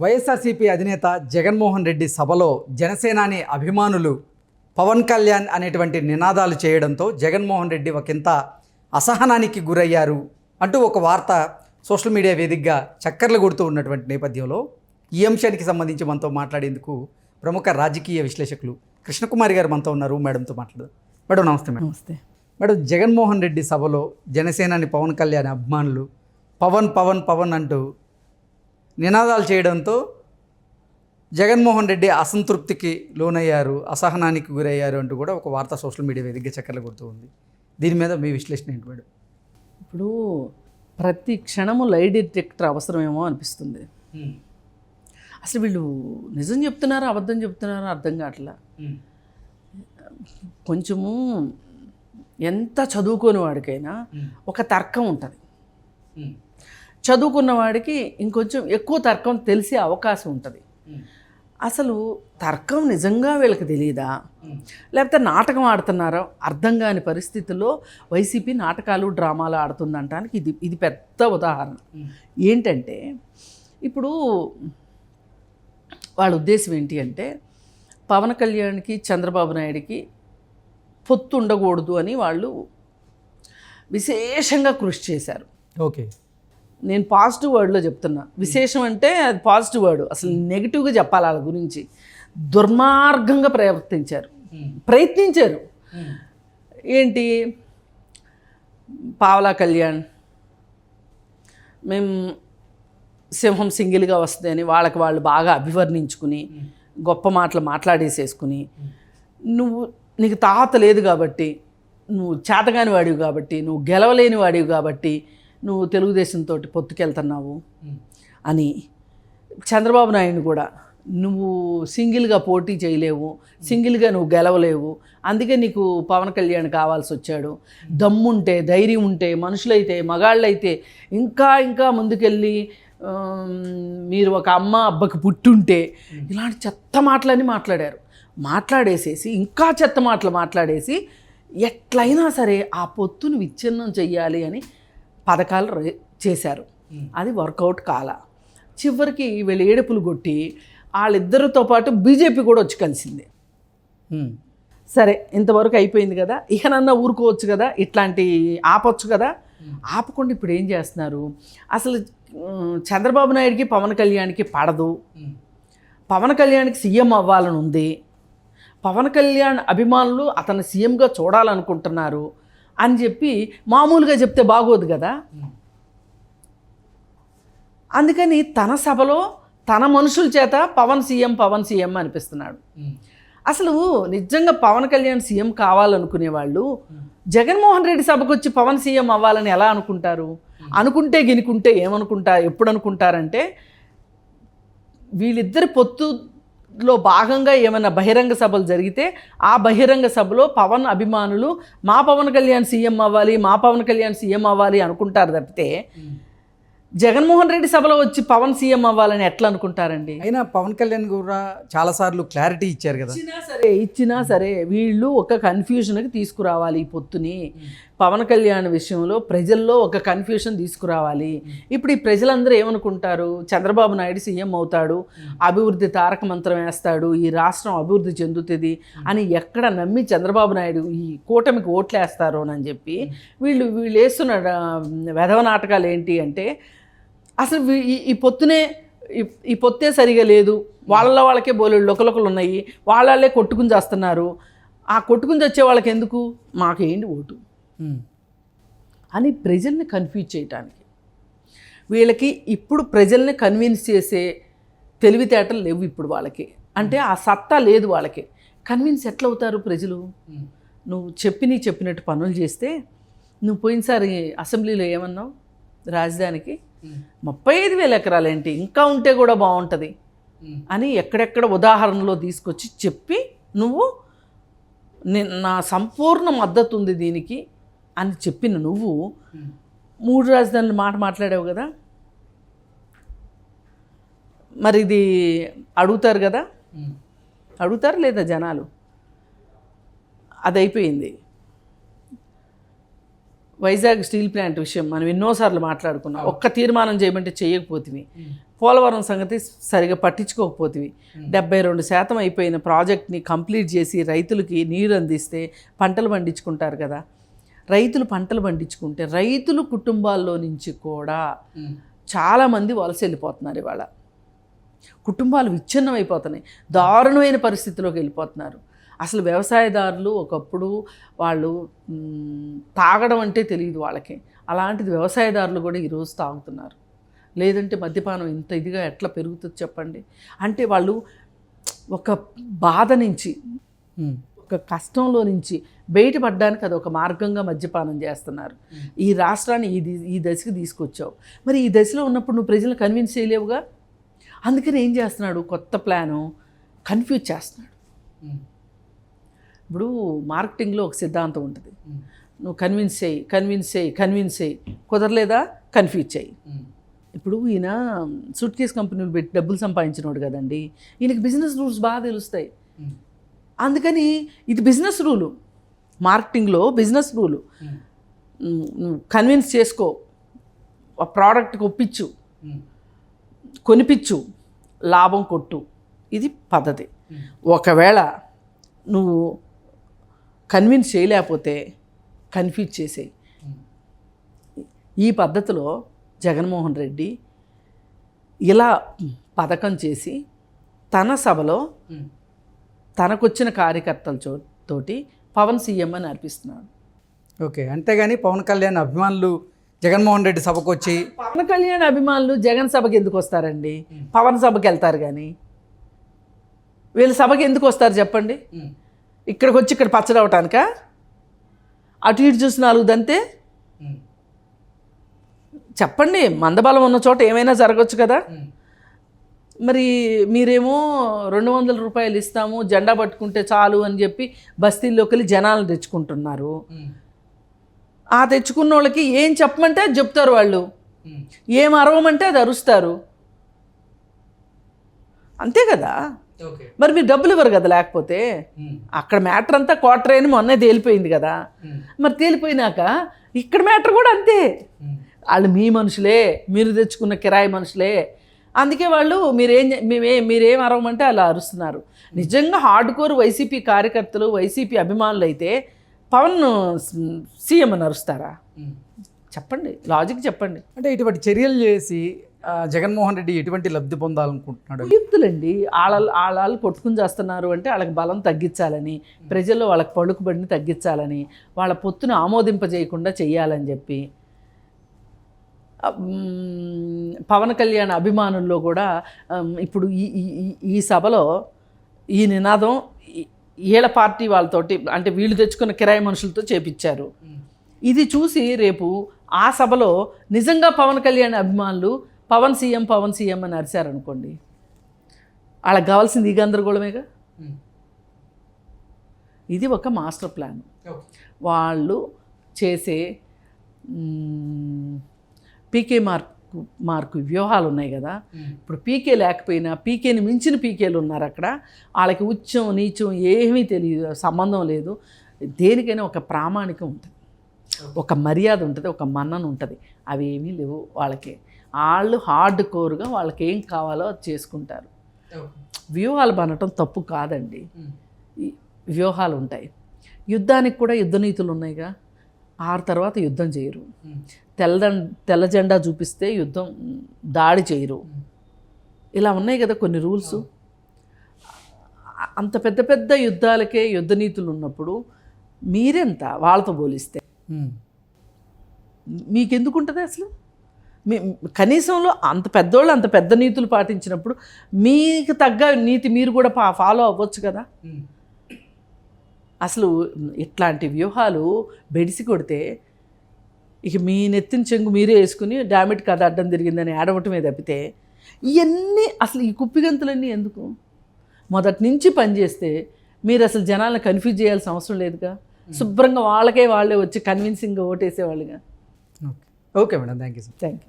వైఎస్ఆర్సీపీ అధినేత జగన్మోహన్ రెడ్డి సభలో జనసేనాని అభిమానులు పవన్ కళ్యాణ్ అనేటువంటి నినాదాలు చేయడంతో జగన్మోహన్ రెడ్డి ఒకంత అసహనానికి గురయ్యారు అంటూ ఒక వార్త సోషల్ మీడియా వేదికగా చక్కర్లు కొడుతూ ఉన్నటువంటి నేపథ్యంలో ఈ అంశానికి సంబంధించి మనతో మాట్లాడేందుకు ప్రముఖ రాజకీయ విశ్లేషకులు కృష్ణకుమారి గారు మనతో ఉన్నారు. మేడంతో మాట్లాడదాం. మేడం నమస్తే. మేడం నమస్తే. మేడం, జగన్మోహన్ రెడ్డి సభలో జనసేనాని పవన్ కళ్యాణ్ అభిమానులు పవన్ పవన్ పవన్ అంటూ నినాదాలు చేయడంతో జగన్మోహన్ రెడ్డి అసంతృప్తికి లోనయ్యారు, అసహనానికి గురయ్యారు అంటూ కూడా ఒక వార్త సోషల్ మీడియా వేదికగా చక్కర్లు కొడుతూ ఉంది. దీని మీద మీ విశ్లేషణ ఏంటి మేడం? ఇప్పుడు ప్రతి క్షణము లై డిటెక్టర్ అవసరమేమో అనిపిస్తుంది. అసలు వీళ్ళు నిజం చెప్తున్నారా అబద్ధం చెప్తున్నారా అర్థం కావట్లా. కొంచెము ఎంత చదువుకోని వాడికైనా ఒక తర్కం ఉంటుంది. చదువుకున్న వాడికి ఇంకొంచెం ఎక్కువ తర్కం తెలిసే అవకాశం ఉంటుంది. అసలు తర్కం నిజంగా వీళ్ళకి తెలియదా, లేకపోతే నాటకం ఆడుతున్నారో అర్థం కాని పరిస్థితుల్లో వైసీపీ నాటకాలు డ్రామాలు ఆడుతుందంటానికి ఇది పెద్ద ఉదాహరణ. ఏంటంటే ఇప్పుడు వాళ్ళ ఉద్దేశం ఏంటి అంటే పవన్ కళ్యాణ్కి చంద్రబాబు నాయుడికి పొత్తు ఉండకూడదు అని వాళ్ళు విశేషంగా కృషి చేశారు. ఓకే, నేను పాజిటివ్ వర్డ్లో చెప్తున్నా. విశేషం అంటే అది పాజిటివ్ వర్డ్, అసలు నెగిటివ్గా చెప్పాలి. వాళ్ళ గురించి దుర్మార్గంగా ప్రయత్నించారు. ఏంటి, పావలా కళ్యాణ్ మేము సింహం సింగిల్గా వస్తుందని వాళ్ళకి వాళ్ళు బాగా అభివర్ణించుకుని గొప్ప మాటలు మాట్లాడేసేసుకుని, నీకు తాత లేదు కాబట్టి, నువ్వు చేతగాని వాడివి కాబట్టి, నువ్వు గెలవలేని వాడివి కాబట్టి నువ్వు తెలుగుదేశంతో పొత్తుకెళ్తున్నావు అని, చంద్రబాబు నాయుడు కూడా నువ్వు సింగిల్గా పోటీ చేయలేవు, సింగిల్గా నువ్వు గెలవలేవు, అందుకే నీకు పవన్ కళ్యాణ్ కావాల్సి వచ్చాడు. దమ్ముంటే, ధైర్యం ఉంటే, మనుషులైతే, మగాళ్ళైతే ఇంకా ఇంకా ముందుకెళ్ళి మీరు ఒక అమ్మ అబ్బకి పుట్టుంటే, ఇలాంటి చెత్త మాటలన్నీ మాట్లాడేసేసి ఇంకా చెత్త మాటలు మాట్లాడేసి ఎట్లయినా సరే ఆ పొత్తును విచ్ఛిన్నం చెయ్యాలి అని పథకాలు చేశారు. అది వర్కౌట్ కాల. చివరికి వీళ్ళు ఏడుపులు కొట్టి వాళ్ళిద్దరితో పాటు బీజేపీ కూడా వచ్చి కలిసింది. సరే, ఇంతవరకు అయిపోయింది కదా, ఇకనన్నా ఊరుకోవచ్చు కదా, ఇట్లాంటి ఆపొచ్చు కదా. ఆపకుండా ఇప్పుడు ఏం చేస్తున్నారు, అసలు చంద్రబాబు నాయుడికి పవన్ కళ్యాణ్కి పడదు, పవన్ కళ్యాణ్కి సీఎం అవ్వాలని ఉంది, పవన్ కళ్యాణ్ అభిమానులు అతను సీఎంగా చూడాలనుకుంటున్నారు అని చెప్పి మామూలుగా చెప్తే బాగోదు కదా. అందుకని తన సభలో తన మనుషుల చేత పవన్ సీఎం అనిపిస్తున్నాడు. అసలు నిజంగా పవన్ కళ్యాణ్ సీఎం కావాలనుకునే వాళ్ళు జగన్మోహన్ రెడ్డి సభకు వచ్చి పవన్ సీఎం అవ్వాలని ఎలా అనుకుంటారు? అనుకుంటే గినుకుంటే ఎప్పుడు అనుకుంటారంటే, వీళ్ళిద్దరి పొత్తులో భాగంగా ఏమైనా బహిరంగ సభలు జరిగితే ఆ బహిరంగ సభలో పవన్ అభిమానులు మా పవన్ కళ్యాణ్ సీఎం అవ్వాలి అనుకుంటారు తప్పితే జగన్మోహన్ రెడ్డి సభలో వచ్చి పవన్ సీఎం అవ్వాలని ఎట్లా అనుకుంటారండి? అయినా పవన్ కళ్యాణ్ కూడా చాలాసార్లు క్లారిటీ ఇచ్చారు కదా. ఇచ్చినా సరే వీళ్ళు ఒక కన్ఫ్యూజన్కి తీసుకురావాలి. ఈ పొత్తుని పవన్ కళ్యాణ్ విషయంలో ప్రజల్లో ఒక కన్ఫ్యూజన్ తీసుకురావాలి. ఇప్పుడు ఈ ప్రజలందరూ ఏమనుకుంటారు, చంద్రబాబు నాయుడు సీఎం అవుతాడు, అభివృద్ధి తారక మంత్రం వేస్తాడు, ఈ రాష్ట్రం అభివృద్ధి చెందుతుంది అని ఎక్కడ నమ్మి చంద్రబాబు నాయుడు ఈ కూటమికి ఓట్లేస్తారు అని చెప్పి వీళ్ళు వేస్తున్న వెధవ నాటకాలు ఏంటి అంటే, అసలు ఈ పొత్తే సరిగా లేదు, వాళ్ళకే బోలెడు లొకలొకలు ఉన్నాయి, వాళ్ళే కొట్టుకుని చేస్తున్నారు, ఆ కొట్టుకుని వచ్చే వాళ్ళకి ఎందుకు, మాకేంటి ఓటు అని ప్రజల్ని కన్ఫ్యూజ్ చేయటానికి. వీళ్ళకి ఇప్పుడు ప్రజల్ని కన్విన్స్ చేసే తెలివితేటలు లేవు ఇప్పుడు వాళ్ళకి. అంటే ఆ సత్తా లేదు వాళ్ళకి. కన్విన్స్ ఎట్లా అవుతారు ప్రజలు? నువ్వు చెప్పినట్టు పనులు చేస్తే, నువ్వు పోయినసారి అసెంబ్లీలో ఏమన్నావు, రాజధానికి 35,000 ఎకరాలు ఏంటి, ఇంకా ఉంటే కూడా బాగుంటుంది అని ఎక్కడెక్కడ ఉదాహరణలో తీసుకొచ్చి చెప్పి, నువ్వు నా సంపూర్ణ మద్దతు ఉంది దీనికి అని చెప్పిన నువ్వు 3 రాజధానులు మాట్లాడావు కదా. మరి ఇది అడుగుతారు కదా, అడుగుతారు లేదా జనాలు? అది అయిపోయింది. వైజాగ్ స్టీల్ ప్లాంట్ విషయం మనం ఎన్నోసార్లు మాట్లాడుకున్నాం. ఒక్క తీర్మానం చేయమంటే చేయకపోతివి. పోలవరం సంగతి సరిగా పట్టించుకోకపోతివి. 72% అయిపోయిన ప్రాజెక్ట్ని కంప్లీట్ చేసి రైతులకి నీరు అందిస్తే పంటలు పండించుకుంటారు కదా. రైతులు పంటలు పండించుకుంటే రైతులు కుటుంబాల్లో నుంచి కూడా చాలామంది వలస వెళ్ళిపోతున్నారు. ఇవాళ కుటుంబాలు విచ్ఛిన్నం అయిపోతున్నాయి, దారుణమైన పరిస్థితిలోకి వెళ్ళిపోతున్నారు. అసలు వ్యవసాయదారులు ఒకప్పుడు వాళ్ళు తాగడం అంటే తెలియదు వాళ్ళకి, అలాంటిది వ్యవసాయదారులు కూడా ఈరోజు తాగుతున్నారు. లేదంటే మద్యపానం ఇంత ఇదిగా ఎట్లా పెరుగుతుంది చెప్పండి. అంటే వాళ్ళు ఒక బాధ నుంచి, ఒక కష్టంలో నుంచి బయటపడడానికి అది ఒక మార్గంగా మద్యపానం చేస్తున్నారు. ఈ రాష్ట్రాన్ని ఈ దశకి తీసుకొచ్చావు, మరి ఈ దశలో ఉన్నప్పుడు నువ్వు ప్రజలను కన్విన్స్ చేయలేవుగా. అందుకని ఏం చేస్తున్నాడు, కొత్త ప్లాను కన్ఫ్యూజ్ చేస్తున్నాడు. ఇప్పుడు మార్కెటింగ్లో ఒక సిద్ధాంతం ఉంటుంది, నువ్వు కన్విన్స్ చేయి కుదరలేదా కన్ఫ్యూజ్ చేయి. ఇప్పుడు ఈయన సూట్ కేస్ కంపెనీలు పెట్టి డబ్బులు సంపాదించినోడు కదండి, ఈయనకి బిజినెస్ రూల్స్ బాగా తెలుస్తాయి. అందుకని ఇది బిజినెస్ రూలు, మార్కెటింగ్లో బిజినెస్ రూలు. నువ్వు కన్విన్స్ చేసుకో, ఆ ప్రోడక్ట్కి ఒప్పించు, కొనిపించు, లాభం కొట్టు, ఇది పద్ధతి. ఒకవేళ నువ్వు కన్విన్స్ చేయలేకపోతే కన్ఫ్యూజ్ చేసేయి. ఈ పద్ధతిలో జగన్మోహన్ రెడ్డి ఇలా పథకం చేసి తన సభలో తనకొచ్చిన కార్యకర్తలతోటి పవన్ సీఎం అని అర్పిస్తున్నాడు. ఓకే, అంతేగాని పవన్ కళ్యాణ్ అభిమానులు జగన్మోహన్ రెడ్డి సభకు వచ్చి, పవన్ కళ్యాణ్ అభిమానులు జగన్ సభకి ఎందుకు వస్తారండి? పవన్ సభకి వెళ్తారు కానీ వీళ్ళ సభకి ఎందుకు వస్తారు చెప్పండి? ఇక్కడికి వచ్చి ఇక్కడ పచ్చడవటానికా? అటు ఇటు చూసి 4 దంతే చెప్పండి. మందబలం ఉన్న చోట ఏమైనా జరగవచ్చు కదా. మరి మీరేమో 200 రూపాయలు ఇస్తాము, జెండా పట్టుకుంటే చాలు అని చెప్పి బస్తీల్లోకి వెళ్ళి జనాలు తెచ్చుకుంటున్నారు. ఆ తెచ్చుకున్న వాళ్ళకి ఏం చెప్పమంటే అది చెప్తారు వాళ్ళు, ఏం అరవమంటే అది అరుస్తారు, అంతే కదా. మరి మీరు డబ్బులు ఇవ్వరు కదా. లేకపోతే అక్కడ మ్యాటర్ అంతా క్వార్టర్ అని మొన్నే తేలిపోయింది కదా. మరి తేలిపోయినాక ఇక్కడ మ్యాటర్ కూడా అంతే. వాళ్ళు మీ మనుషులే, మీరు తెచ్చుకున్న కిరాయి మనుషులే. అందుకే వాళ్ళు మీరేం అరవమంటే అలా అరుస్తున్నారు. నిజంగా హార్డ్ కోర్ వైసీపీ కార్యకర్తలు, వైసీపీ అభిమానులు అయితే పవన్ సీఎం అని అరుస్తారా? చెప్పండి, లాజిక్ చెప్పండి. అంటే ఇటువంటి చర్యలు చేసి జగన్మోహన్ రెడ్డి ఎటువంటి లబ్ధి పొందాలనుకుంటున్నాడు? యుక్తులండి. వాళ్ళు కొట్టుకుని చేస్తున్నారు అంటే వాళ్ళకి బలం తగ్గించాలని, ప్రజల్లో వాళ్ళకి పలుకుబడిని తగ్గించాలని, వాళ్ళ పొత్తును ఆమోదింపజేయకుండా చెయ్యాలని చెప్పి పవన్ కళ్యాణ్ అభిమానుల్లో కూడా ఇప్పుడు ఈ సభలో ఈ నినాదం వీళ్ళ పార్టీ వాళ్ళతోటి, అంటే వీళ్ళు తెచ్చుకున్న కిరాయి మనుషులతో చేపించారు. ఇది చూసి రేపు ఆ సభలో నిజంగా పవన్ కళ్యాణ్ అభిమానులు పవన్ సీఎం అని అరిచారనుకోండి, వాళ్ళకి కావాల్సింది ఈ గందరగోళమేగా. ఇది ఒక మాస్టర్ ప్లాన్. వాళ్ళు చేసే పీకే మార్కు వ్యూహాలు ఉన్నాయి కదా. ఇప్పుడు పీకే లేకపోయినా పీకేని మించిన పీకేలు ఉన్నారు అక్కడ. వాళ్ళకి ఉచ్చం నీచం ఏమీ తెలియదు, సంబంధం లేదు. దేనికైనా ఒక ప్రామాణికం ఉంటుంది, ఒక మర్యాద ఉంటుంది, ఒక మన్నన ఉంటుంది. అవి ఏమీ లేవు వాళ్ళకి. వాళ్ళు హార్డ్ కోర్గా వాళ్ళకి ఏం కావాలో అది చేసుకుంటారు. వ్యూహాలు బనటం తప్పు కాదండి, వ్యూహాలు ఉంటాయి. యుద్ధానికి కూడా యుద్ధ నీతులు ఉన్నాయిగా. తర్వాత యుద్ధం చేయరు. తెల్ల జెండా చూపిస్తే యుద్ధం, దాడి చేయరు. ఇలా ఉన్నాయి కదా కొన్ని రూల్స్. అంత పెద్ద పెద్ద యుద్ధాలకే యుద్ధ నీతులు ఉన్నప్పుడు మీరెంత వాళ్ళతో పోలిస్తే? మీకెందుకుంటుంది అసలు? కనీసంలో అంత పెద్దోళ్ళు అంత పెద్ద నీతులు పాటించినప్పుడు మీకు తగ్గ నీతి మీరు కూడా ఫాలో అవ్వచ్చు కదా. అసలు ఇట్లాంటి వ్యూహాలు బెడిసి కొడితే ఇక మీ నెత్తిన చెంగు మీరే వేసుకుని డామిట్ కథ అడ్డం తిరిగిందని ఏడవటమే తప్పితే ఇవన్నీ అసలు ఈ కుప్పిగంతులన్నీ ఎందుకు? మొదటి నుంచి పనిచేస్తే మీరు అసలు జనాలను కన్ఫ్యూజ్ చేయాల్సిన అవసరం లేదుగా. శుభ్రంగా వాళ్ళే వచ్చి కన్విన్సింగ్గా ఓటేసేవాళ్ళుగా. Okay madam, thank you.